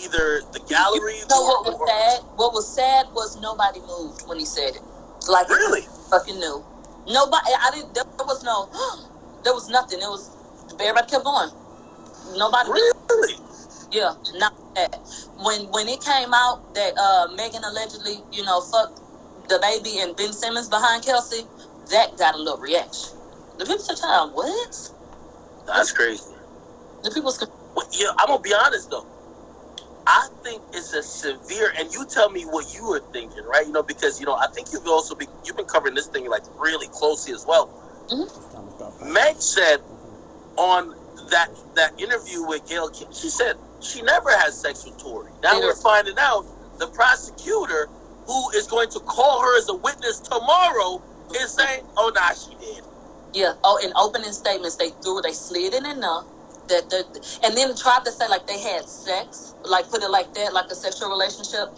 either the gallery. You know what was sad? What was sad was nobody moved when he said it. Like, really? Fucking knew. Nobody. I didn't. There was no. There was nothing. It was. Everybody kept going. Nobody. Really? Yeah. Not that. When it came out that Megan allegedly, fucked the baby and Ben Simmons behind Kelsey, that got a little reaction. The people said, "Child, what?" That's crazy. The people's. Well, yeah, I'm gonna be honest though. I think it's a severe, and you tell me what you were thinking, right? Because I think you've been covering this thing like really closely as well. Mm-hmm. Meg said on that interview with Gayle, she said she never had sex with Tory. Now we're finding out the prosecutor, who is going to call her as a witness tomorrow, is saying, "Oh, nah, she did." Yeah. Oh, in opening statements, they slid in enough. And then tried to say like they had sex, like put it like that, like a sexual relationship.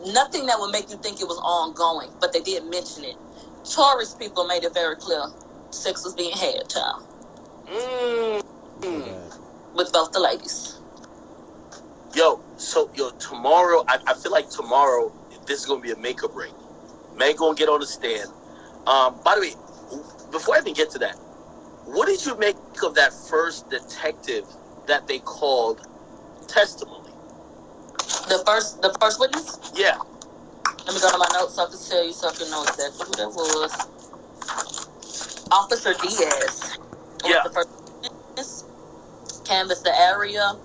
Nothing that would make you think it was ongoing, but they did mention it. Tory's people made it very clear sex was being had, child. With both the ladies. So tomorrow, I feel like tomorrow this is gonna be a make or break. Meg gonna get on the stand. By the way, before I even get to that, what did you make of that first detective that they called testimony? The first witness? Yeah. Let me go to my notes so I can tell you so I can know exactly who that was. Officer Diaz. Yeah. The first witness. Canvassed the area.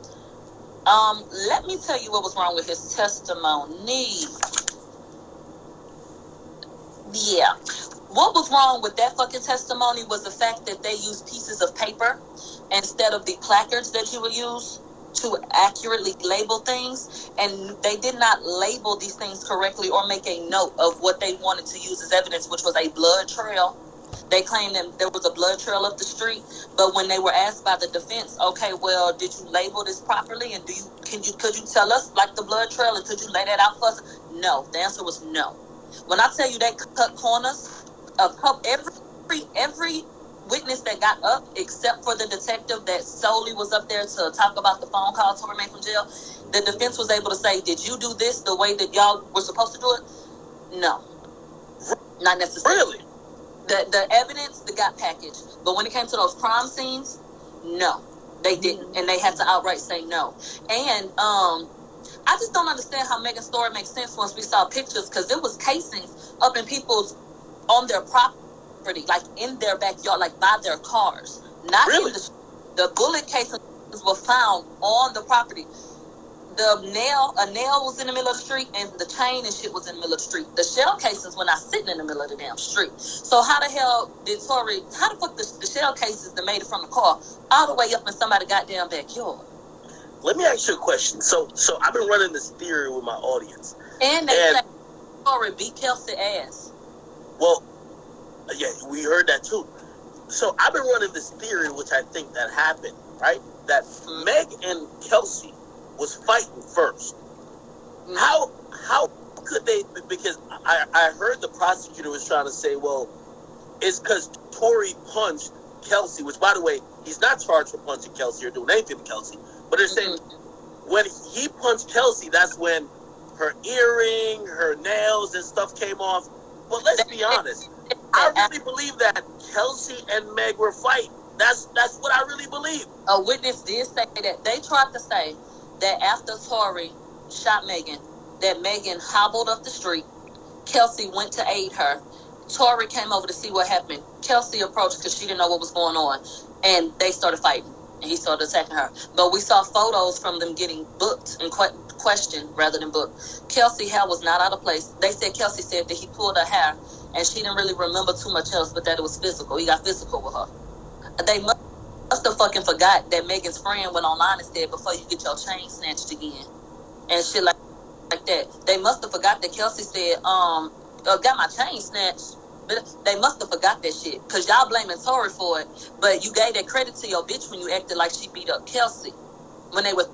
Let me tell you what was wrong with his testimony. Yeah. What was wrong with that fucking testimony was the fact that they used pieces of paper instead of the placards that you would use to accurately label things, and they did not label these things correctly or make a note of what they wanted to use as evidence, which was a blood trail. They claimed that there was a blood trail up the street, but when they were asked by the defense, okay, well, did you label this properly, and could you tell us like the blood trail, and could you lay that out for us? No, the answer was no. When I tell you they cut corners, every witness that got up, except for the detective that solely was up there to talk about the phone call Tory made from jail, the defense was able to say, did you do this the way that y'all were supposed to do it? No. Not necessarily. Really? The evidence that got packaged, but when it came to those crime scenes, no, they didn't, and they had to outright say no. And I just don't understand how Megan's story makes sense once we saw pictures, because there was casings up in on their property, like in their backyard, like by their cars. Not really? In the bullet casings were found on the property. A nail was in the middle of the street, and the chain and shit was in the middle of the street. The shell cases were not sitting in the middle of the damn street. So how the fuck the shell cases that made it from the car all the way up in somebody's goddamn backyard? Let me ask you a question. So I've been running this theory with my audience. And they say Tory beat Kelsey ass. Well, yeah, we heard that too. So I've been running this theory, which I think that happened, right? That Meg and Kelsey was fighting first. Mm-hmm. How could they? Because I heard the prosecutor was trying to say, well, it's because Tory punched Kelsey, which, by the way, he's not charged for punching Kelsey or doing anything to Kelsey. But they're saying when he punched Kelsey, that's when her earring, her nails and stuff came off. But let's be honest. I really believe that Kelsey and Meg were fighting. That's what I really believe. A witness did say that. They tried to say that after Tory shot Megan, that Megan hobbled up the street. Kelsey went to aid her. Tory came over to see what happened. Kelsey approached because she didn't know what was going on. And they started fighting. And he started attacking her. But we saw photos from them getting booked and questioned rather than booked. Kelsey's hair was not out of place. They said Kelsey said that he pulled her hair, and she didn't really remember too much else, but that it was physical. He got physical with her. They must have fucking forgot that Megan's friend went online and said, before you get your chain snatched again. And shit like that. They must have forgot that Kelsey said, got my chain snatched. But they must have forgot that shit. Because y'all blaming Tory for it. But you gave that credit to your bitch when you acted like she beat up Kelsey. When they were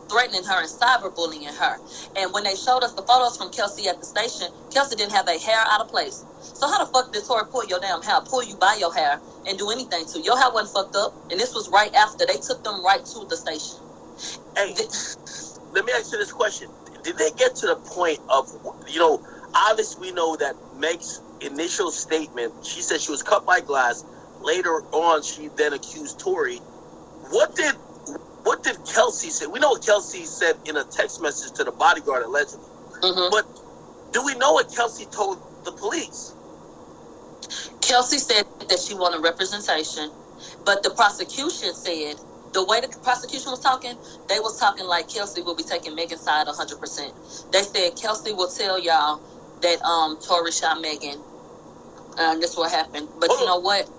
threatening her and cyberbullying her. And when they showed us the photos from Kelsey at the station, Kelsey didn't have her hair out of place. So how the fuck did Tory pull your damn hair, pull you by your hair, and do anything to you? Your hair wasn't fucked up. And this was right after. They took them right to the station. Hey, let me ask you this question. Did they get to the point of, obviously we know that Meg's initial statement, she said she was cut by glass. Later on, she then accused Tory. What did Kelsey say? We know what Kelsey said in a text message to the bodyguard, allegedly. Mm-hmm. But do we know what Kelsey told the police? Kelsey said that she wanted representation, but the prosecution said, the way the prosecution was talking, they was talking like Kelsey will be taking Megan's side 100%. They said Kelsey will tell y'all that Tory shot Megan, and this what happened. But you know what?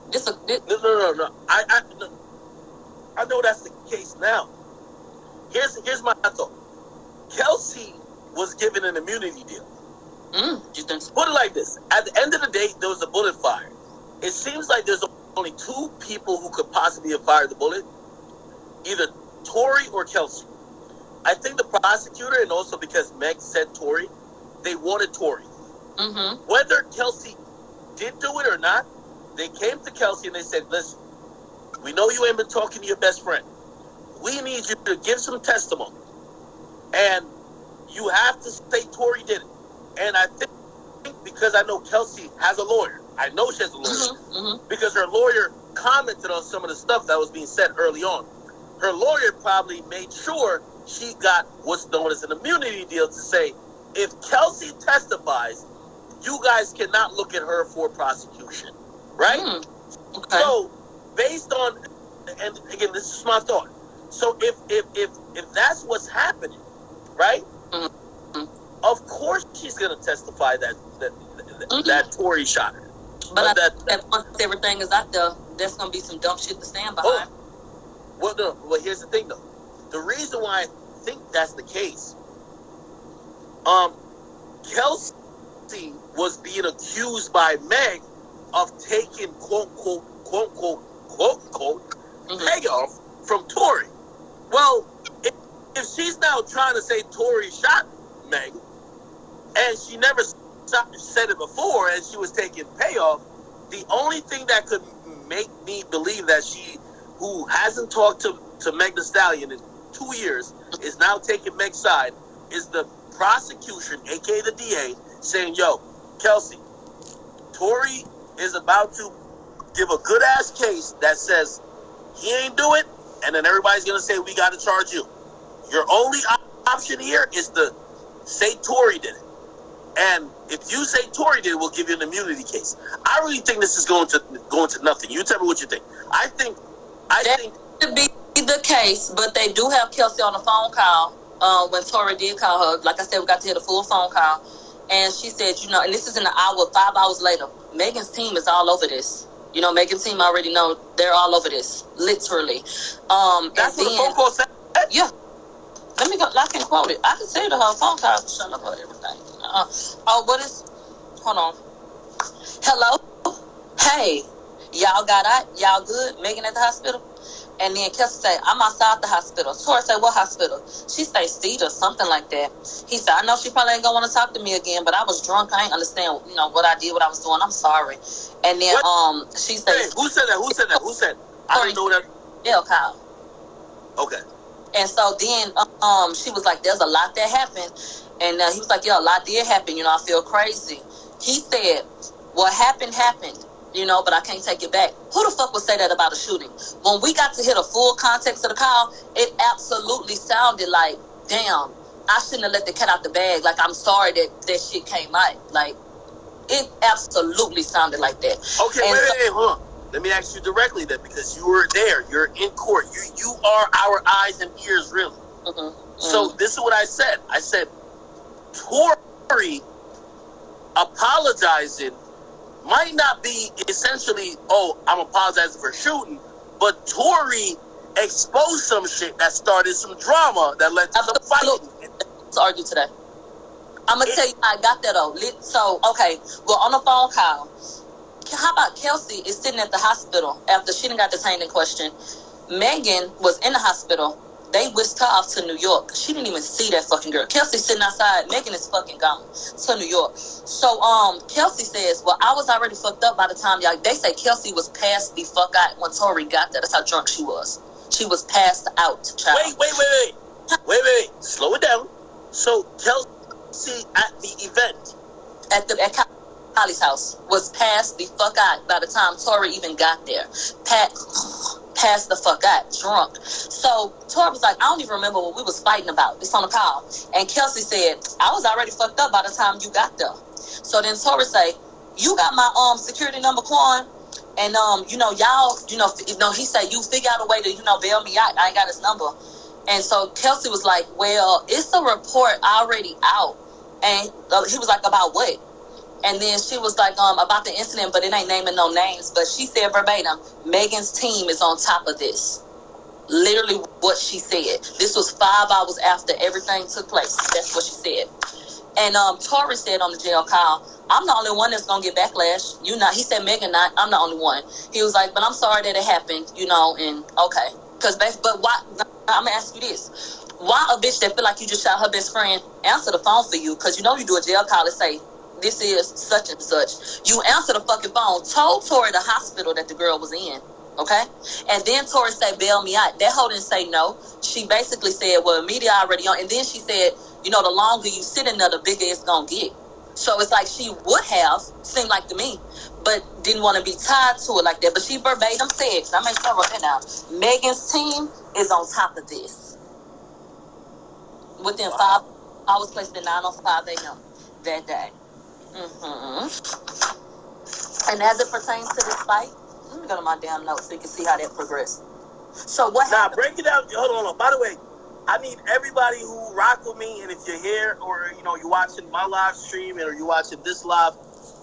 No. I know that's the case now. Here's my thought. Kelsey was given an immunity deal. Put it like this. At the end of the day, there was a bullet fired. It seems like there's only two people who could possibly have fired the bullet. Either Tory or Kelsey. I think the prosecutor, and also because Meg said Tory, they wanted Tory. Mm-hmm. Whether Kelsey did do it or not, they came to Kelsey and they said, listen, we know you ain't been talking to your best friend. We need you to give some testimony. And you have to say Tory did it. And I think because I know Kelsey has a lawyer. I know she has a lawyer. Because her lawyer commented on some of the stuff that was being said early on. Her lawyer probably made sure she got what's known as an immunity deal to say, if Kelsey testifies, you guys cannot look at her for prosecution. Right? Okay. So, based on, and again, this is my thought. So, if that's what's happening, right? Of course she's going to testify that Tory shot her. But that once everything is out there, there's going to be some dumb shit to stand behind. Well, here's the thing, though. The reason why I think that's the case, Kelsey was being accused by Meg of taking quote unquote payoff from Tory. Well, if she's now trying to say Tory shot Meg, and she never said it before, and she was taking payoff, the only thing that could make me believe that she, who hasn't talked to Meg Thee Stallion in 2 years, is now taking Meg's side, is the prosecution, aka the DA, saying, yo, Kelsey, Tory is about to give a good ass case that says he ain't do it, and then everybody's gonna say we gotta charge you. Your only option here is to say Tory did it. And if you say Tory did it, we'll give you an immunity case. I really think this is going to nothing. You tell me what you think. I think to be the case, but they do have Kelsey on the phone call when Tory did call her. Like I said, we got to hear the full phone call. And she said, and this is in an hour, 5 hours later, Megan's team is all over this. Megan's team already know they're all over this, literally. That's what the phone call said? Yeah. Let me go. I can quote it. I can say the whole phone call. Shut up about everything. Hold on. Hello? Hey, y'all got out? Y'all good? Megan at the hospital? And then Kelsey say, I'm outside the hospital. Tori say, what hospital? She say, Cedar, something like that. He said, I know she probably ain't gonna want to talk to me again, but I was drunk. I ain't understand, what I did, what I was doing. I'm sorry. And then, she said, hey, who said that? Who said? I didn't know that. Dale Kyle. Okay. And so then, she was like, there's a lot that happened. And he was like, yeah, a lot did happen. I feel crazy. He said, what happened, but I can't take it back. Who the fuck would say that about a shooting? When we got to hear the full context of the call, it absolutely sounded like, damn, I shouldn't have let the cat out the bag. Like, I'm sorry that shit came out. Like, it absolutely sounded like that. Okay, wait, hold on. Let me ask you directly then, because you were there. You're in court. You are our eyes and ears, really. So this is what I said. I said, Tory apologizing might not be essentially, I'm apologizing for shooting, but Tory exposed some shit that started some drama that led to some fighting. Let's argue today. I'm going to tell you how I got that, though. So, okay, well, on the phone call, how about Kelsey is sitting at the hospital after she done got detained in question. Megan was in the hospital. They whisked her off to New York. She didn't even see that fucking girl. Kelsey sitting outside. Megan is fucking gone to New York. So, Kelsey says, well, I was already fucked up by the time y'all... They say Kelsey was passed the fuck out when Tory got there. That's how drunk she was. She was passed out, child. Wait. Slow So Kelsey at the event. At Kylie's house was passed the fuck out by the time Tory even got there. Passed the fuck out, drunk. So Tory was like, I don't even remember what we was fighting about. It's on the call. And Kelsey said, I was already fucked up by the time you got there. So then Tory say, you got my security number, Quan? And y'all, he said, you figure out a way to, bail me out. I ain't got his number. And so Kelsey was like, well, it's a report already out. And he was like, about what? And then she was like, about the incident, but it ain't naming no names. But she said verbatim, Megan's team is on top of this. Literally what she said. This was 5 hours after everything took place. That's what she said. And Tory said on the jail call, I'm the only one that's going to get backlash. You not. He said, Megan not. I'm the only one. He was like, but I'm sorry that it happened, and okay. But why? I'm going to ask you this. Why a bitch that feel like you just shot her best friend answer the phone for you? Because you do a jail call and say, this is such and such. You answer the fucking phone, told Tory the hospital that the girl was in, okay? And then Tory said, bail me out. That hoe didn't say no. She basically said, well, media already on. And then she said, the longer you sit in there, the bigger it's going to get. So it's like she would have, seemed like to me, but didn't want to be tied to it like that. But she verbatim said, because I made sure I wrote that down, Megan's team is on top of this. Within 5 hours, placed at 9:05 a.m. that day. Mm-hmm. And as it pertains to this fight, let me go to my damn notes so you can see how that progressed. So what happened? Break it out. Hold on. By the way, I need everybody who rock with me, and if you're here or you're watching my live stream or you're watching this live,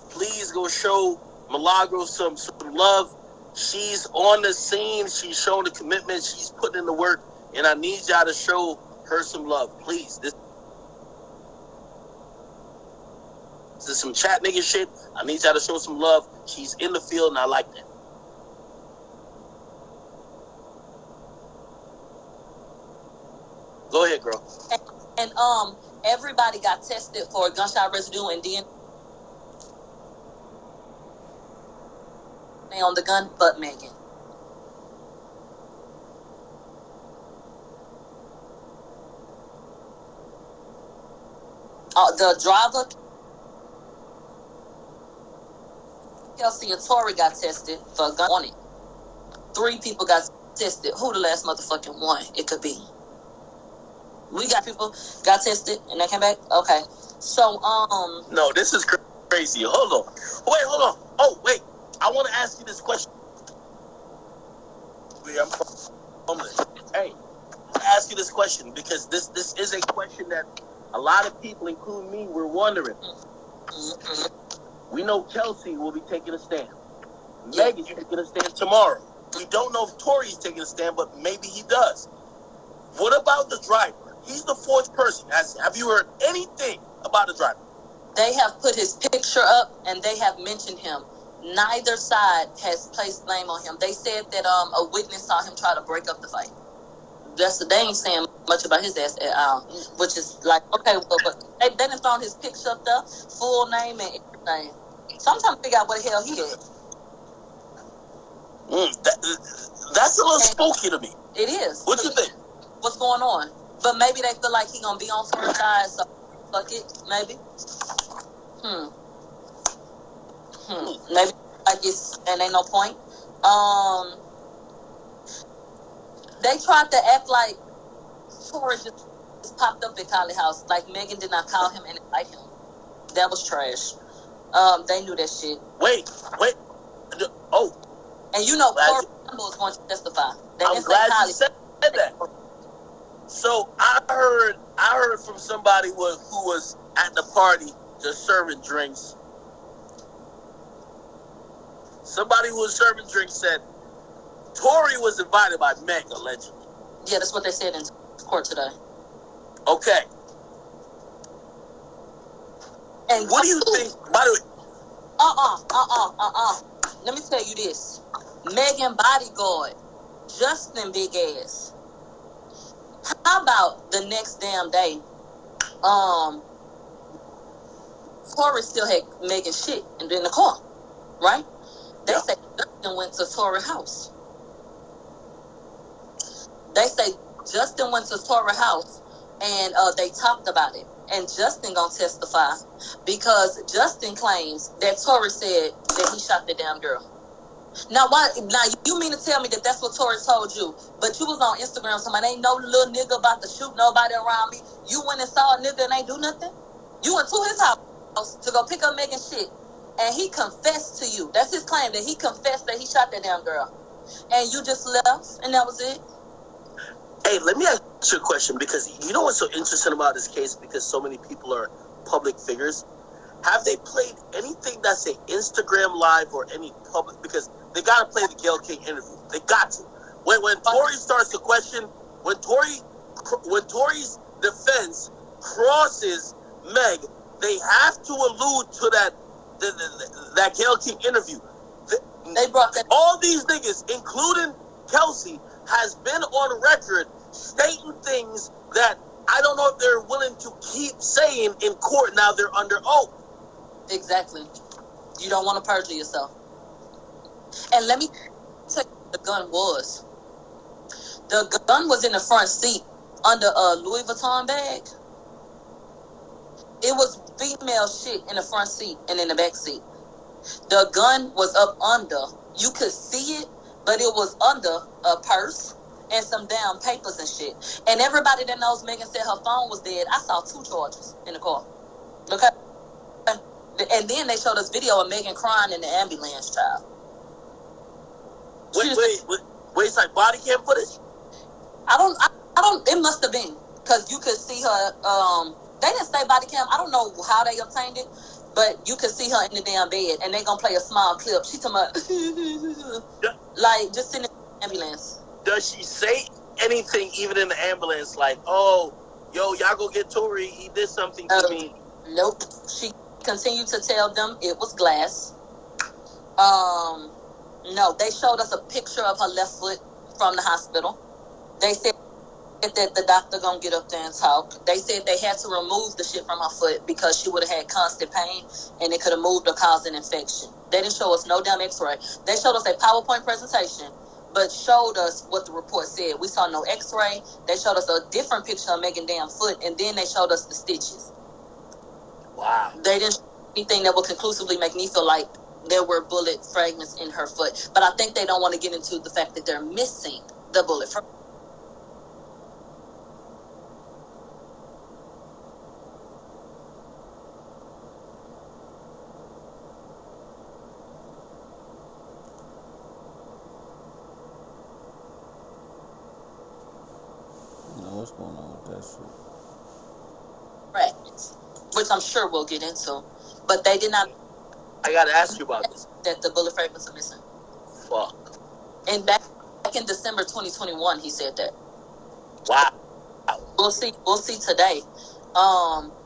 please go show Milagro some love. She's on the scene. She's showing the commitment. She's putting in the work, and I need y'all to show her some love, please. This is some chat nigga shit. I need y'all to show some love. She's in the field, and I like that. Go ahead, girl. And everybody got tested for gunshot residue and DNA on the gun, but Megan. The driver, Kelsey and Tory got tested for a gun on it. 3 people got tested. Who the last motherfucking one? It could be. We got people got tested and they came back. Okay, so no, this is crazy. Hold on. Oh wait, I want to ask you this question. Hey, I want to ask you this question because this is a question that a lot of people, including me, were wondering. Mm-hmm. We know Kelsey will be taking a stand. Yeah. Megan's taking a stand tomorrow. We don't know if Tory's taking a stand, but maybe he does. What about the driver? He's the 4th person. Have you heard anything about the driver? They have put his picture up and they have mentioned him. Neither side has placed blame on him. They said that a witness saw him try to break up the fight. They ain't saying much about his ass at all, which is like, okay, well, but they done thrown his picture up there, full name and everything. So I'm trying to figure out what the hell he is. That's a little spooky to me. It is. What you think? What's going on? But maybe they feel like he gonna be on Tory's side, so fuck it, maybe. Maybe like and ain't no point. They tried to act like Tory just popped up at Kylie's house, like Megan did not call him and invite him. That was trash. They knew that shit. Wait. Oh. And Tory was going to testify. I'm glad you said that. So I heard from somebody who was at the party just serving drinks. Somebody who was serving drinks said Tory was invited by Meg, allegedly. Yeah, that's what they said in court today. Okay. And what do you think? By the way, Let me tell you this. Megan bodyguard, Justin big ass. How about the next damn day? Tory still had Megan shit and in the car, right? They say Justin went to Tory's house. They say Justin went to Tory's house and they talked about it. And Justin gonna testify because Justin claims that Tory said that he shot the damn girl. Now, why? Now, you mean to tell me that that's what Tory told you? But you was on Instagram saying, ain't no little nigga about to shoot nobody around me. You went and saw a nigga and ain't do nothing? You went to his house to go pick up Megan's shit. And he confessed to you. That's his claim, that he confessed that he shot that damn girl. And you just left, and that was it? Hey, let me ask you a question, because you know what's so interesting about this case, because so many people are public figures. Have they played anything that's an Instagram live or any public? Because they got to play the Gayle King interview. They got to. When Tory starts to question, when Tory's defense crosses Meg, they have to allude to that Gayle King interview. They brought that. All these niggas, including Kelsey, has been on record stating things that I don't know if they're willing to keep saying in court. Now they're under oath. Exactly. You don't want to perjure yourself. And let me tell you what the gun was. The gun was in the front seat under a Louis Vuitton bag. It was female shit in the front seat and in the back seat. The gun was up under. You could see it, but it was under a purse and some damn papers and shit. And everybody that knows Megan said her phone was dead. I saw 2 charges in the car. Okay? And then they showed us video of Megan crying in the ambulance, child. Wait, it's like body cam footage? I don't, it must have been, because you could see her, they didn't say body cam, I don't know how they obtained it, but you could see her in the damn bed, and they gonna play a small clip. She talking about, like, just in the ambulance. Does she say anything, even in the ambulance, like, oh, yo, y'all go get Tory, he did something to me? Nope. She continued to tell them it was glass. No, they showed us a picture of her left foot from the hospital. They said that the doctor gonna get up there and talk. They said they had to remove the shit from her foot because she would have had constant pain and it could have moved or caused an infection. They didn't show us no damn x-ray. They showed us a PowerPoint presentation, but showed us what the report said. We saw no x-ray. They showed us a different picture of Megan's damn foot, and then they showed us the stitches. Wow. They didn't show anything that would conclusively make me feel like there were bullet fragments in her foot. But I think they don't want to get into the fact that they're missing the bullet fragments. What's going on with that shit? Fragments, which I'm sure we'll get into. But they did not. I gotta ask you about this. That the bullet fragments are missing. Fuck. And back in December 2021, he said that. Wow. We'll see today.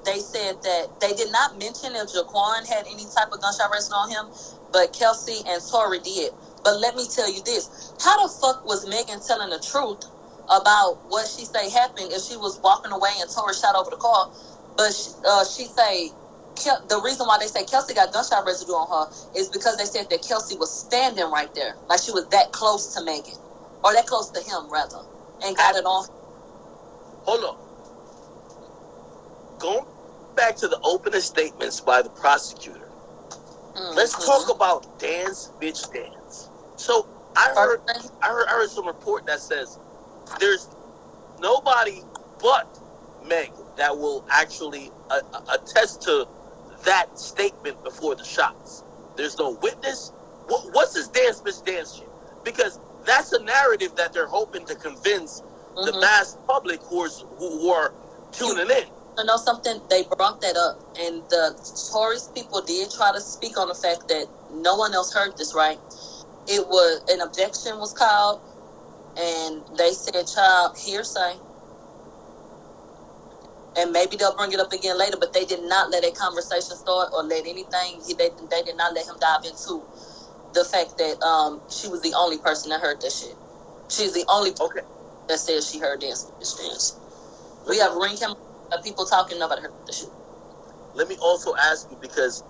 They said that they did not mention if Jaquan had any type of gunshot residue on him, but Kelsey and Tory did. But let me tell you this: how the fuck was Megan telling the truth about what she say happened if she was walking away and Tory shot over the car? But she say the reason why they say Kelsey got gunshot residue on her is because they said that Kelsey was standing right there, like she was that close to Megan, or that close to him rather, and got it on. Hold on. Going back to the opening statements by the prosecutor, let's talk about dance, bitch, dance. So I heard some report that says there's nobody but Meg that will actually attest to that statement before the shots. There's no witness. What's this dance, bitch, dance shit? Because that's a narrative that they're hoping to convince the mass public who are tuning in. You know something? They brought that up, and the Tory's people did try to speak on the fact that no one else heard this, right? It was an objection was called, and they said, "Child, hearsay." And maybe they'll bring it up again later, but they did not let a conversation start or let anything. They did not let him dive into the fact that she was the only person that heard that shit. She's the only person that says she heard dance. We have ring cam people talking, nobody heard the shit. Let me also ask you, because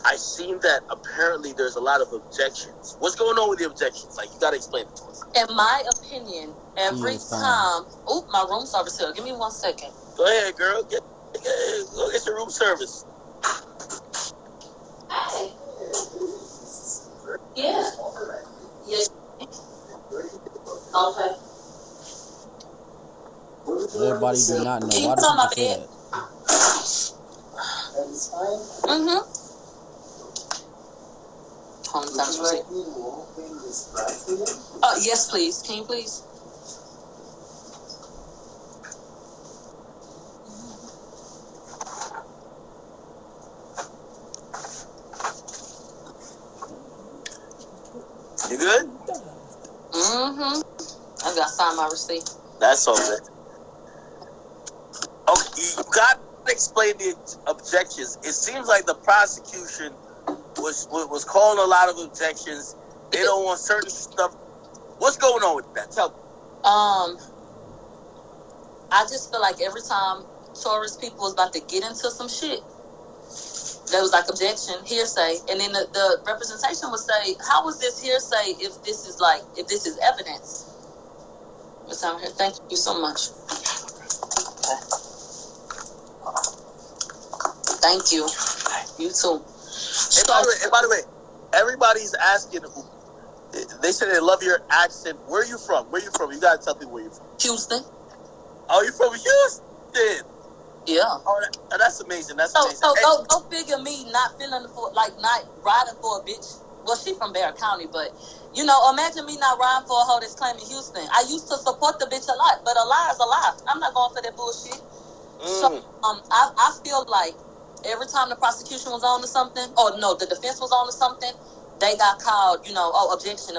I seen that apparently there's a lot of objections. What's going on with the objections? Like, you got to explain it to us. In my opinion, every time... Oh, my room service here. Give me 1 second. Go ahead, girl. Go get your room service. Hey. Yeah. Yes. Okay. Everybody do not know. Why do people say that? Mm-hmm. Yes, please. Can you please? You good? Mm-hmm. I gotta sign my receipt. That's all good. Okay, you got to explain the objections. It seems like the prosecution was calling a lot of objections. They don't want certain stuff. What's going on with that? Tell me. I just feel like every time Tory's people was about to get into some shit, there was like objection, hearsay, and then the representation would say, "How is this hearsay if this is evidence?" Miss Hammer here, thank you so much. Okay. Thank you. You too. And by the way, everybody's asking. They say they love your accent. Where are you from? You gotta tell people where you're from. Houston. Oh, you're from Houston. Yeah. Oh, that's amazing. That's amazing. So go figure me not riding for a bitch. Well, she from Bear County, but imagine me not riding for a hoe that's claiming Houston. I used to support the bitch a lot, but a lie is a lie. I'm not going for that bullshit. So I feel like every time the prosecution was on to something, or no, the defense was on to something, they got called, objection.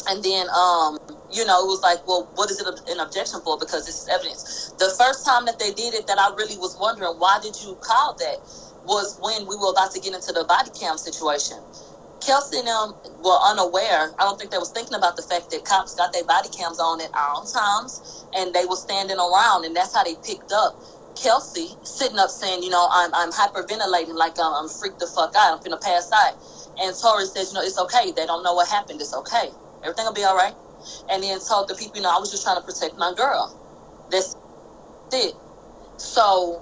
And then, it was like, well, what is it an objection for? Because this is evidence. The first time that they did it that I really was wondering, why did you call that, was when we were about to get into the body cam situation. Kelsey and them were unaware. I don't think they was thinking about the fact that cops got their body cams on at all times, and they were standing around, and that's how they picked up Kelsey sitting up saying, I'm hyperventilating, like I'm freaked the fuck out, I'm finna pass out. And Tory says, it's okay. They don't know what happened. It's okay. Everything will be all right. And then told the people, I was just trying to protect my girl. That's it. So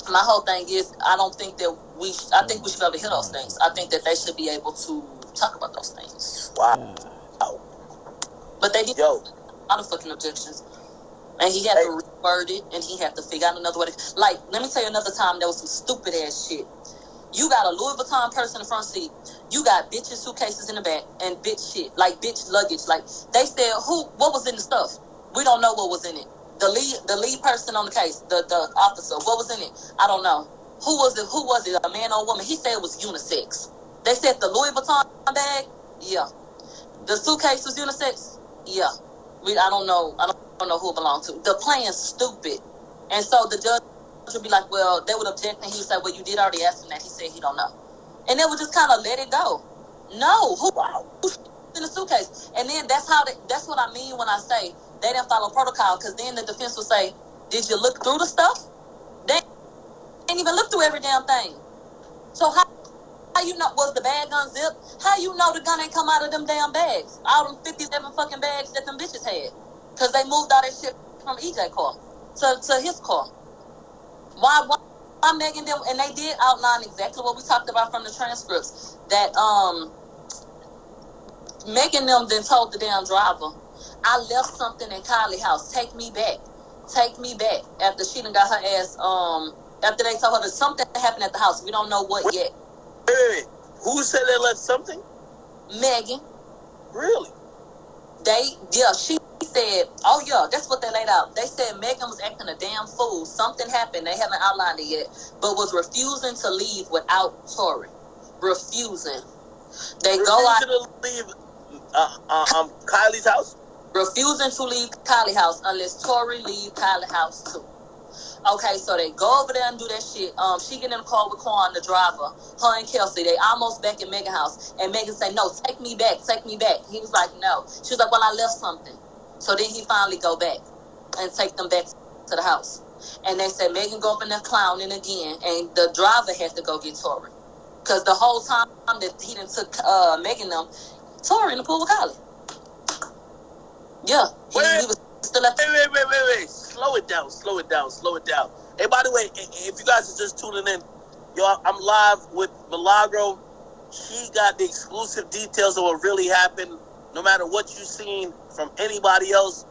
my whole thing is, I think we should be able to hear those things. I think that they should be able to talk about those things. Wow. But they did a lot of fucking objections. And he had to reword it, and he had to figure out another way. Like, let me tell you another time there was some stupid ass shit. You got a Louis Vuitton purse in the front seat. You got bitches suitcases in the back and bitch shit, like bitch luggage. Like they said, what was in the stuff? We don't know what was in it. The lead person on the case, the officer, what was in it? I don't know. Who was it? A man or a woman? He said it was unisex. They said the Louis Vuitton bag, yeah. The suitcase was unisex, yeah. I don't know who it belonged to. The plan's stupid, and so the judge would be like, well, they would object, and he would say, well, you did already ask him that. He said he don't know. And they would just kind of let it go. No, who's in the suitcase? And then that's what I mean when I say they didn't follow protocol, because then the defense will say, did you look through the stuff? They didn't even look through every damn thing. So how you know, was the bag unzipped? How you know the gun ain't come out of them damn bags? All them 57 fucking bags that them bitches had. Because they moved all that shit from EJ car to his car. Why Megan them, and they did outline exactly what we talked about from the transcripts, that Megan them then told the damn driver, I left something in Kylie's house, take me back, after she done got her ass, after they told her that something happened at the house, we don't know what yet. Wait. Who said they left something? Megan. Really? She said, oh yeah, that's what they laid out. They said Megan was acting a damn fool. Something happened. They haven't outlined it yet, but was refusing to leave without Tory. Refusing. They go out to leave Kylie's house. Refusing to leave Kylie's house unless Tory leave Kylie's house too. Okay, so they go over there and do that shit. She get in the car with Quan, the driver. Her and Kelsey, they almost back at Megan's house. And Megan say, no, take me back. He was like, no. She was like, well, I left something. So then he finally go back and take them back to the house. And they said, Megan go up in there clowning again. And the driver had to go get Tory. Because the whole time that he done took Megan them, Tory in the pool with Kylie. Yeah. He was still at Wait. Slow it down. Hey, by the way, if you guys are just tuning in, I'm live with Milagro. She got the exclusive details of what really happened. No matter what you've seen from anybody else,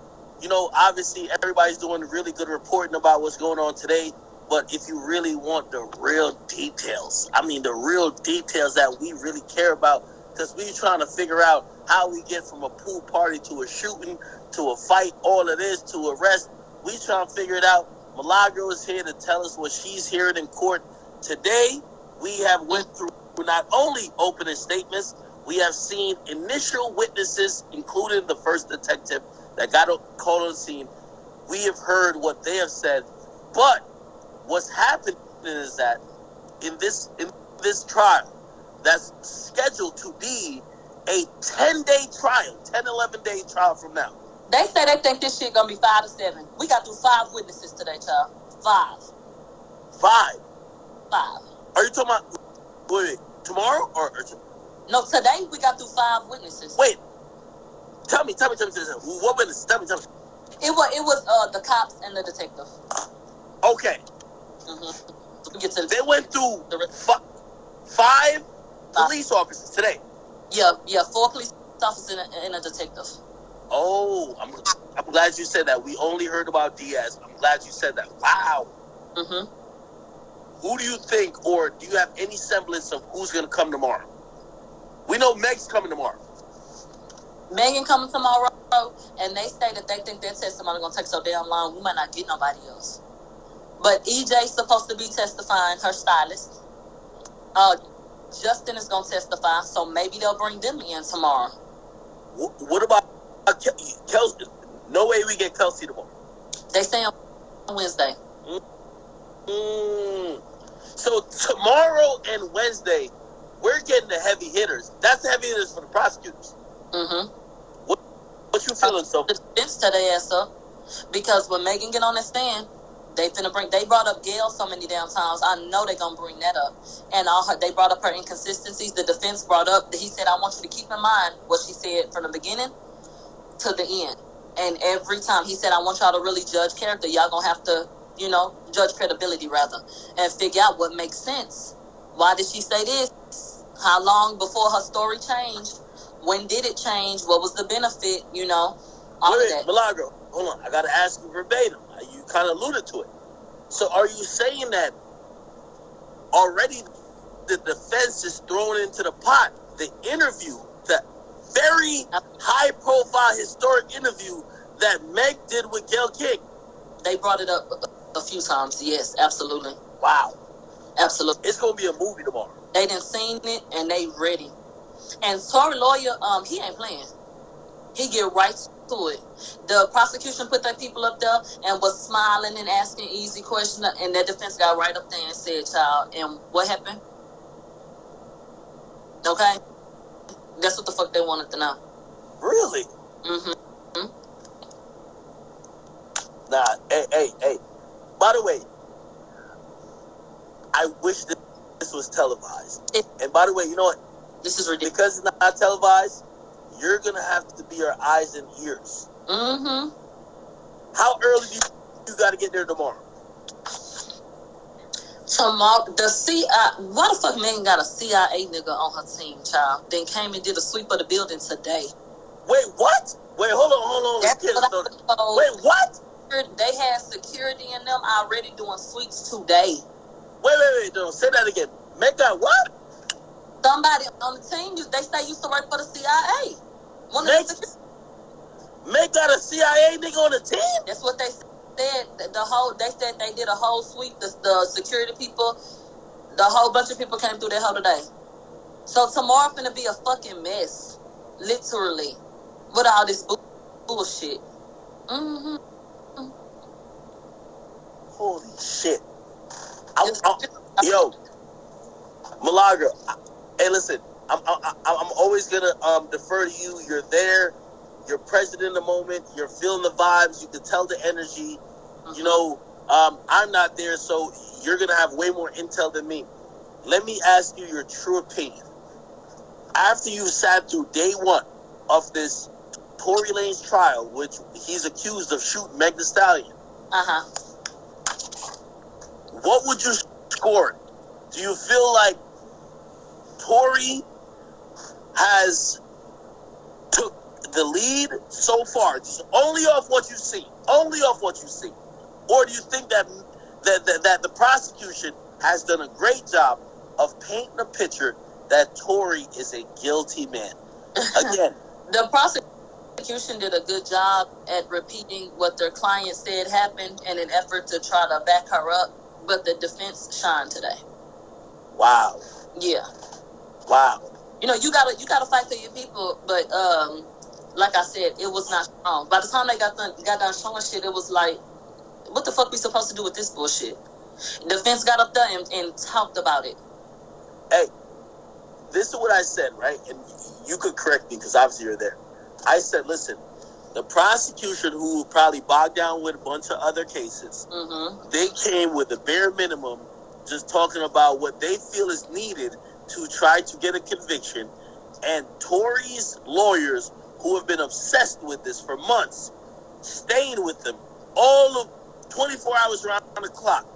obviously everybody's doing really good reporting about what's going on today. But if you really want the real details, the real details that we really care about, because we're trying to figure out how we get from a pool party to a shooting to a fight, all of this, to arrest. We trying to figure it out. Milagro is here to tell us what she's hearing in court. Today, we have went through not only opening statements, we have seen initial witnesses, including the first detective that got called on the scene. We have heard what they have said, but what's happening is that in this trial that's scheduled to be a 10-day trial, 11-day trial from now. They say they think this shit gonna be 5 to 7. We got through 5 witnesses today, child. 5. 5? 5. Are you talking about, wait, tomorrow or no, today we got through 5 witnesses. Wait, tell me. What witnesses? Tell me. It was the cops and the detective. Okay. Mm-hmm. So we get to they went through 5 police officers today. Yeah, 4 police officers and a detective. Oh, I'm glad you said that. We only heard about Diaz. I'm glad you said that. Wow. Mm-hmm. Who do you think, or do you have any semblance of who's going to come tomorrow? We know Meg's coming tomorrow. Megan coming tomorrow, and they say that they think their testimony going to take so damn long, we might not get nobody else. But EJ's supposed to be testifying, her stylist. Justin is going to testify, so maybe they'll bring them in tomorrow. What about Kelsey? No way we get Kelsey tomorrow. They say on Wednesday. So tomorrow and Wednesday, we're getting the heavy hitters. That's the heavy hitters for the prosecutors. Mm-hmm. What you feeling, so? The defense to their ass up. Because when Megan get on the stand, they brought up Gail so many damn times. I know they're going to bring that up. And they brought up her inconsistencies. The defense brought up, he said, I want you to keep in mind what she said from the beginning to the end. And every time he said, I want y'all to really judge character. Y'all going to have to, judge credibility rather. And figure out what makes sense. Why did she say this? How long before her story changed? When did it change? What was the benefit? All of that. Milagro, hold on. I got to ask you verbatim. You kind of alluded to it. So are you saying that already the defense is thrown into the pot? The interview, the very high-profile historic interview that Meg did with Gayle King. They brought it up a few times. Yes, absolutely. Wow. Absolutely. It's going to be a movie tomorrow. They done seen it, and they ready. And Tory lawyer, he ain't playing. He get right to it. The prosecution put their people up there and was smiling and asking easy questions, and their defense got right up there and said, child, and what happened? Okay? That's what the fuck they wanted to know. Really? Mm-hmm. Nah, hey. By the way, I wish this was televised. And by the way, you know what? This is ridiculous. Because it's not televised, you're going to have to be our eyes and ears. Mm-hmm. How early do you got to get there tomorrow? Tomorrow, why the fuck Megan got a CIA nigga on her team, child? Then came and did a sweep of the building today. Wait, what? Wait, hold on. Wait, what? They had security in them already doing sweeps today. Wait, don't say that again. Meg got what? Somebody on the team, they say used to work for the CIA. Meg got a CIA nigga on the team? That's what they said. They said they did a whole sweep. The security people, the whole bunch of people came through that whole today. So tomorrow finna be a fucking mess, literally, with all this bullshit. Mm-hmm. Holy shit! Yo, Milagro. Hey, listen. I'm always gonna defer to you. You're there. You're present in the moment. You're feeling the vibes. You can tell the energy. Mm-hmm. I'm not there, so you're gonna have way more intel than me. let me ask you your true opinion. After you sat through day one of this Tory Lanez trial, which he's accused of shooting Meg Thee Stallion, what would you score it? Do you feel like Tory has took the lead so far, just only off what you see, or do you think that the prosecution has done a great job of painting a picture that Tory is a guilty man? Again, the prosecution did a good job at repeating what their client said happened in an effort to try to back her up, but the defense shined today. Wow. Yeah. Wow. You know, you gotta fight for your people, but like I said, it was not strong. By the time they got done showing shit, it was like, what the fuck we supposed to do with this bullshit? The defense got up there and talked about it. Hey, this is what I said, right? And you could correct me because obviously you're there. I said, listen, the prosecution, who probably bogged down with a bunch of other cases, they came with the bare minimum, just talking about what they feel is needed to try to get a conviction. And Tory's lawyers, who have been obsessed with this for months, staying with them all of 24 hours around the clock,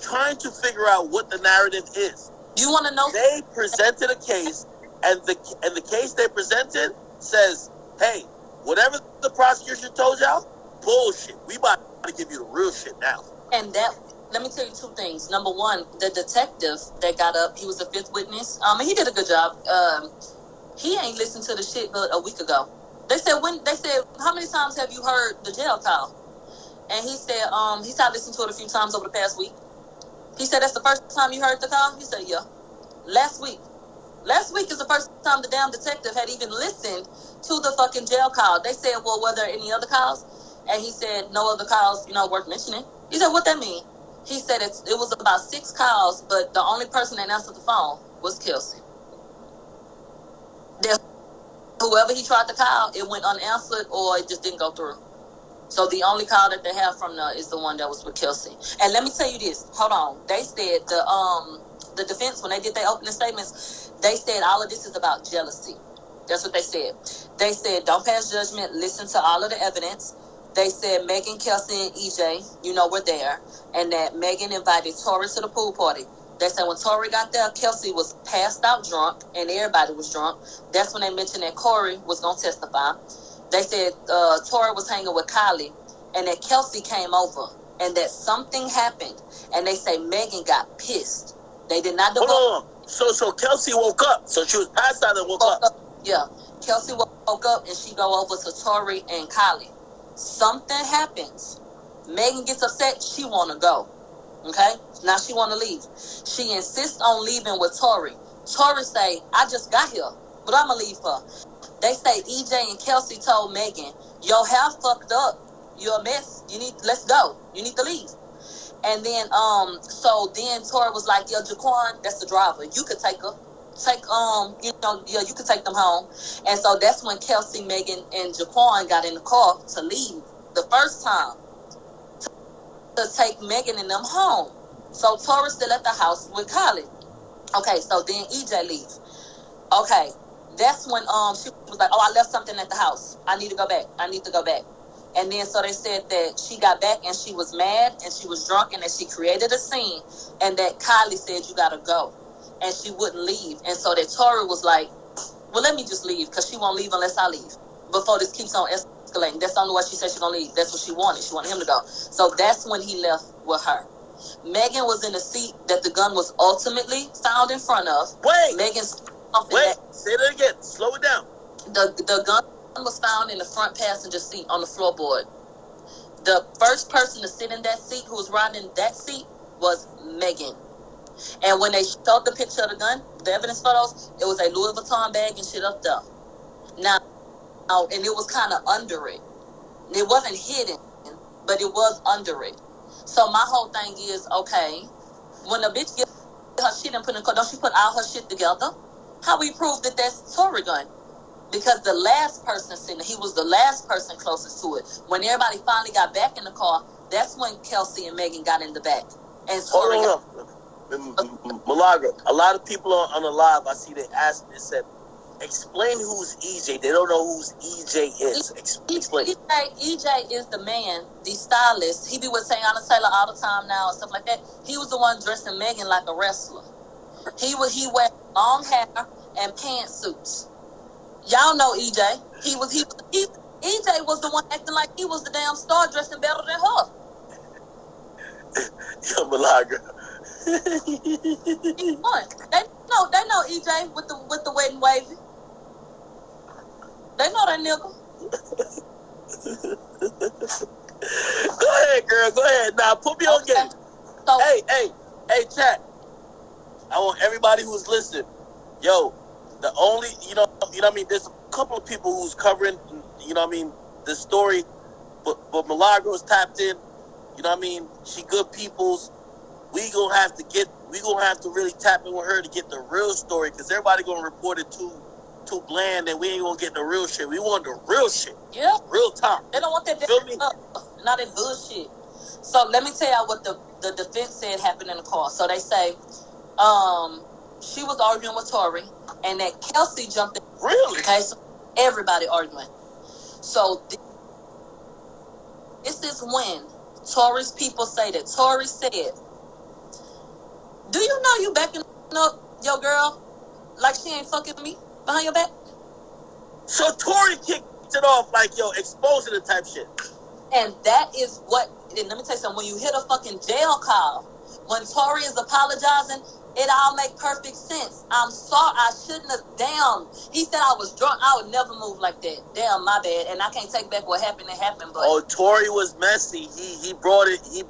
trying to figure out what the narrative is. You want to know? They presented a case, and the case they presented says, hey, whatever the prosecution told y'all, bullshit. We about to give you the real shit now. And that, let me tell you two things. Number one, the detective that got up, he was the fifth witness. And he did a good job. He ain't listened to the shit but a week ago. They said, how many times have you heard the jail call? And he said, he started listening to it a few times over the past week. He said, that's the first time you heard the call? He said, yeah. Last week is the first time the damn detective had even listened to the fucking jail call. They said, well, were there any other calls? And he said, no other calls, worth mentioning. He said, what that mean? He said it was about 6 calls, but the only person that answered the phone was Kelsey. Whoever he tried to call, it went unanswered or it just didn't go through. So the only call that they have from is the one that was with Kelsey. And let me tell you this. Hold on. They said the defense, when they did their opening statements, they said all of this is about jealousy. That's what they said. They said don't pass judgment. Listen to all of the evidence. They said Megan, Kelsey, and EJ, were there, and that Megan invited Tory to the pool party. They said when Tory got there, Kelsey was passed out drunk, and everybody was drunk. That's when they mentioned that Corey was going to testify. They said Tory was hanging with Kylie, and that Kelsey came over, and that something happened. And they say Megan got pissed. They did not divorce. Hold on. So Kelsey woke up. So she was passed out and woke up. Yeah. Kelsey woke up, and she go over to Tory and Kylie. Something happens. Megan gets upset. She want to go. Okay? Now she want to leave. She insists on leaving with Tory. Tory say, I just got here, but I'm going to leave her. They say EJ and Kelsey told Megan, your hair fucked up. You're a mess. Let's go. You need to leave. And then, so then Tory was like, yeah, Jaquan, that's the driver. You could take her. You could take them home. And so that's when Kelsey, Megan, and Jaquan got in the car to leave the first time to take Megan and them home. So Tory still at the house with Kylie. Okay, so then EJ leaves. Okay, that's when she was like, oh, I left something at the house. I need to go back. And then so they said that she got back and she was mad and she was drunk and that she created a scene and that Kylie said you gotta go. And she wouldn't leave. And so that Tory was like, well, let me just leave because she won't leave unless I leave. Before this keeps on escalating. That's the only way she said she's going to leave. That's what she wanted. She wanted him to go. So that's when he left with her. Megan was in the seat that the gun was ultimately found in front of. Wait, say that again. Slow it down. The gun was found in the front passenger seat on the floorboard. The first person to sit in that seat who was riding in that seat was Megan. And when they showed the picture of the gun, the evidence photos, it was a Louis Vuitton bag and shit up there. Now, and it was kind of under it. It wasn't hidden, but it was under it. So my whole thing is, okay, when a bitch gets her shit and put in the car, don't she put all her shit together? How we prove that that's Tory gun? Because the last person sitting, he was the last person closest to it. When everybody finally got back in the car, that's when Kelsey and Megan got in the back. And Tory Milagro, a lot of people on the live, I see they asked me, said, explain who's EJ. They don't know who's EJ is. Explain. EJ is the man, the stylist. He be with Teyana Taylor all the time now and stuff like that. He was the one dressing Megan like a wrestler. He wear long hair and pantsuits. Y'all know EJ. EJ was the one acting like he was the damn star, dressing better than her. Yo, Milagro. They know EJ with the wet and wavy. They know that nigga. Go ahead, girl. Go ahead. Now put me on game. So, hey, chat. I want everybody who's listening. Yo, the only you know what I mean. There's a couple of people who's covering the story, but Milagro's tapped in. You know what I mean? She good peoples. We gonna have to really tap in with her to get the real story, because everybody gonna report it too bland, and we ain't gonna get the real shit. We want the real shit. Yeah. Real time. They don't want that not that bullshit. So let me tell y'all what the defense said happened in the car. So they say she was arguing with Tory, and that Kelsey jumped in. Really? Okay, so everybody arguing. So this is when Tory's people say that Tory said, do you know you backing up your girl like she ain't fucking me behind your back? So Tory kicked it off like, yo, exposing the type shit. And that is what, and let me tell you something, when you hit a fucking jail call, when Tory is apologizing, it all make perfect sense. I'm sorry, I shouldn't have, damn. He said I was drunk, I would never move like that. Damn, my bad. And I can't take back what happened, it happened, but. Oh, Tory was messy. He brought an issue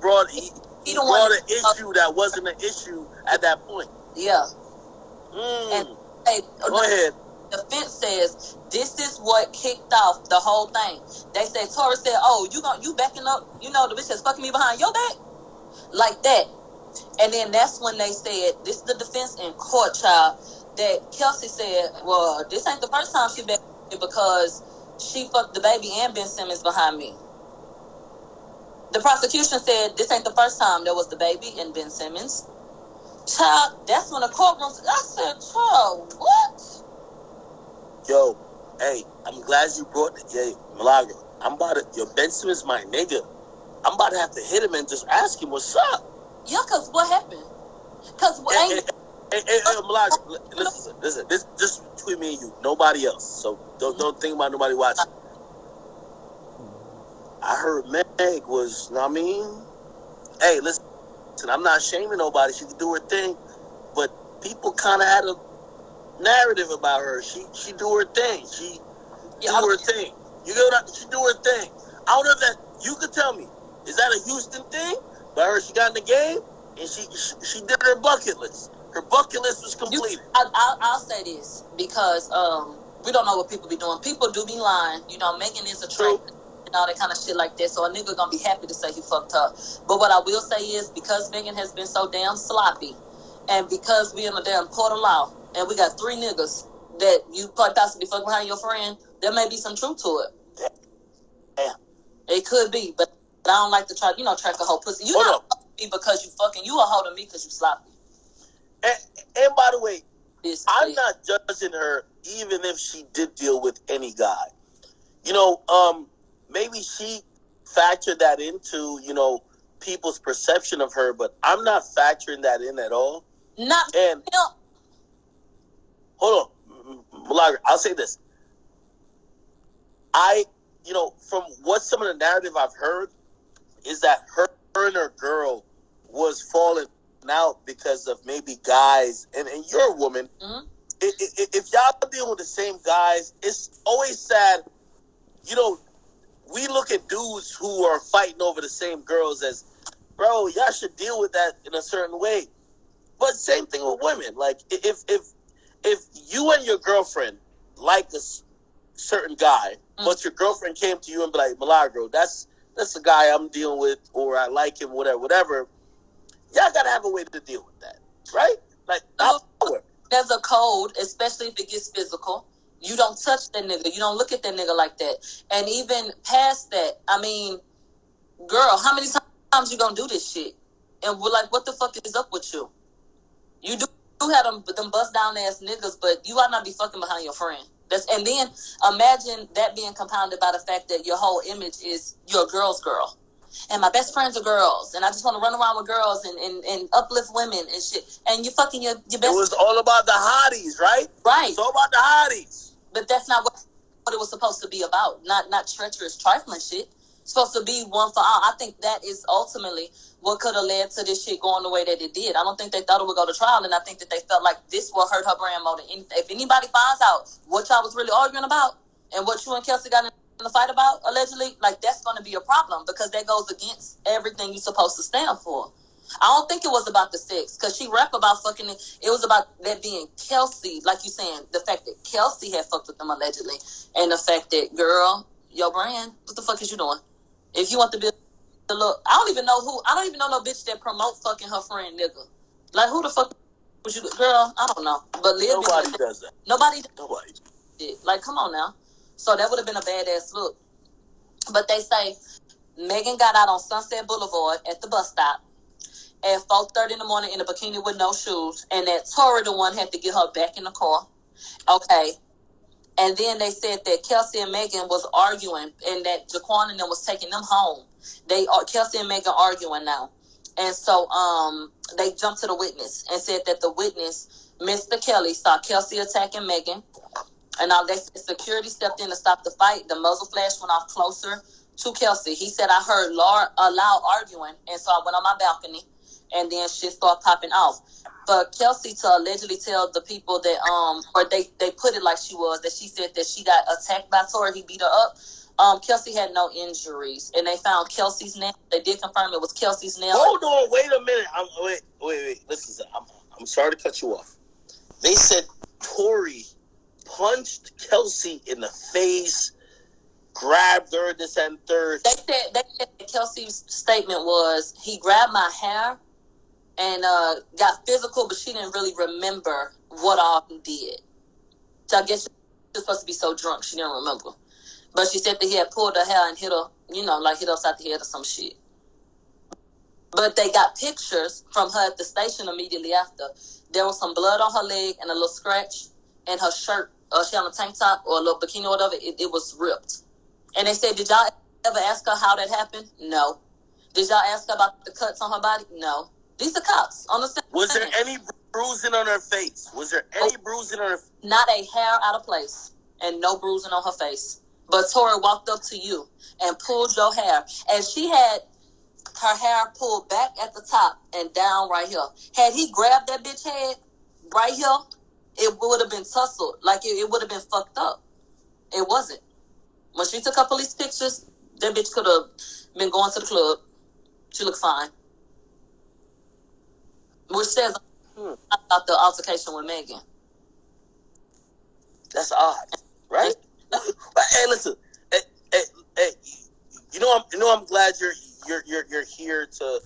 that wasn't an issue at that point. Yeah. And go ahead. The defense says this is what kicked off the whole thing. They said Tory said, "Oh, you backing up? You know the bitch that's fucking me behind your back, like that." And then that's when they said, "This is the defense in court, child." That Kelsey said, "Well, this ain't the first time she backed me because she fucked the baby and Ben Simmons behind me." The prosecution said this ain't the first time there was the baby and Ben Simmons. Child, that's when the courtroom. I said, "Child, what?" Yo, hey, I'm glad you brought it. Yeah, Milagro, Ben Simmons my nigga. I'm about to have to hit him and just ask him what's up. Yeah, cause what happened? Cause hey, Milagro, listen. This just between me and you, nobody else. So don't think about nobody watching. I heard Meg was, know what I mean? Hey, listen, I'm not shaming nobody. She can do her thing, but people kind of had a narrative about her. She do her thing. She do her thing. You know what? She do her thing. I don't know if that you could tell me. Is that a Houston thing? But I heard she got in the game and she did her bucket list. Her bucket list was completed. I'll say this because we don't know what people be doing. People do be lying. You know, Megan is a true and all that kind of shit like that. So a nigga gonna be happy to say he fucked her. But what I will say is because Megan has been so damn sloppy, and because we in a damn court of law, and we got 3 niggas that you quite possibly fuck behind your friend, there may be some truth to it. Yeah. It could be, but I don't like to try, track a whole pussy. You not fucking me because you fucking, you a hoe to me because you sloppy. And by the way, I'm not judging her even if she did deal with any guy. Maybe she factored that into, people's perception of her, but I'm not factoring that in at all. Hold on, Milagro, I'll say this. From what some of the narrative I've heard is that her and her girl was falling out because of maybe guys, and you're a woman. Mm-hmm. If y'all dealing with the same guys, it's always sad. We look at dudes who are fighting over the same girls as, bro, y'all should deal with that in a certain way. But same thing with women. Like, if you and your girlfriend like a certain guy, but your girlfriend came to you and be like, Milagro, that's the guy I'm dealing with, or I like him, whatever. Y'all gotta have a way to deal with that, right? Like, there's a code, especially if it gets physical. You don't touch that nigga. You don't look at that nigga like that. And even past that, I mean, girl, how many times you gonna do this shit? And we're like, what the fuck is up with you? You do have them bust down ass niggas, but you ought not be fucking behind your friend. And then imagine that being compounded by the fact that your whole image is you're a girl's girl. And my best friends are girls, and I just want to run around with girls and uplift women and shit. And you fucking your best. It was all about the hotties, right? Right. It's all about the hotties. But that's not what it was supposed to be about. Not treacherous, trifling shit. It's supposed to be one for all. I think that is ultimately what could have led to this shit going the way that it did. I don't think they thought it would go to trial, and I think that they felt like this will hurt her brand more than anything. If anybody finds out what y'all was really arguing about and what you and Kelsey got in the fight about, allegedly, like, that's going to be a problem because that goes against everything you're supposed to stand for. I don't think it was about the sex because she rap about fucking it. It was about that being Kelsey, like you saying, the fact that Kelsey had fucked with them allegedly, and the fact that, girl, your brand, what the fuck is you doing? If you want to be a little, I don't even know no bitch that promote fucking her friend nigga. Like, who the fuck was you, girl? I don't know. But nobody does that. Nobody. Did. Like, come on now. So that would have been a badass look. But they say Megan got out on Sunset Boulevard at the bus stop at 4:30 in the morning in a bikini with no shoes, and that Tory the one had to get her back in the car. Okay. And then they said that Kelsey and Megan was arguing, and that Jaquan and them was taking them home. Kelsey and Megan arguing now, and so they jumped to the witness and said that the witness, Mr. Kelly, saw Kelsey attacking Megan, and now they said security stepped in to stop the fight. The muzzle flash went off closer to Kelsey. He said, "I heard a loud arguing, and so I went on my balcony, and then shit started popping off." For Kelsey to allegedly tell the people that or they put it like she was, that she said that she got attacked by Tory, he beat her up. Kelsey had no injuries, and they found Kelsey's nail. They did confirm it was Kelsey's nail. Hold on, wait a minute. Wait. Listen, I'm sorry to cut you off. They said Tory punched Kelsey in the face, grabbed her, this and third. They said that Kelsey's statement was, he grabbed my hair and got physical, but she didn't really remember what all he did. So I guess she was supposed to be so drunk she didn't remember. But she said that he had pulled her hair and hit her, like hit her upside the head or some shit. But they got pictures from her at the station immediately after. There was some blood on her leg and a little scratch, and her shirt, she had a tank top or a little bikini or whatever, it was ripped. And they said, did y'all ever ask her how that happened? No. Did y'all ask her about the cuts on her body? No. These are cops on the scene. Was there any bruising on her face? Was there any bruising on her face? Not a hair out of place, and no bruising on her face. But Tory walked up to you and pulled your hair, and she had her hair pulled back at the top and down right here. Had he grabbed that bitch head right here, it would have been tussled. Like, it would have been fucked up. It wasn't. When she took her police pictures, that bitch could have been going to the club. She looked fine. Which says about the altercation with Megan. That's odd, right? Hey, listen. Hey, I'm glad you're here to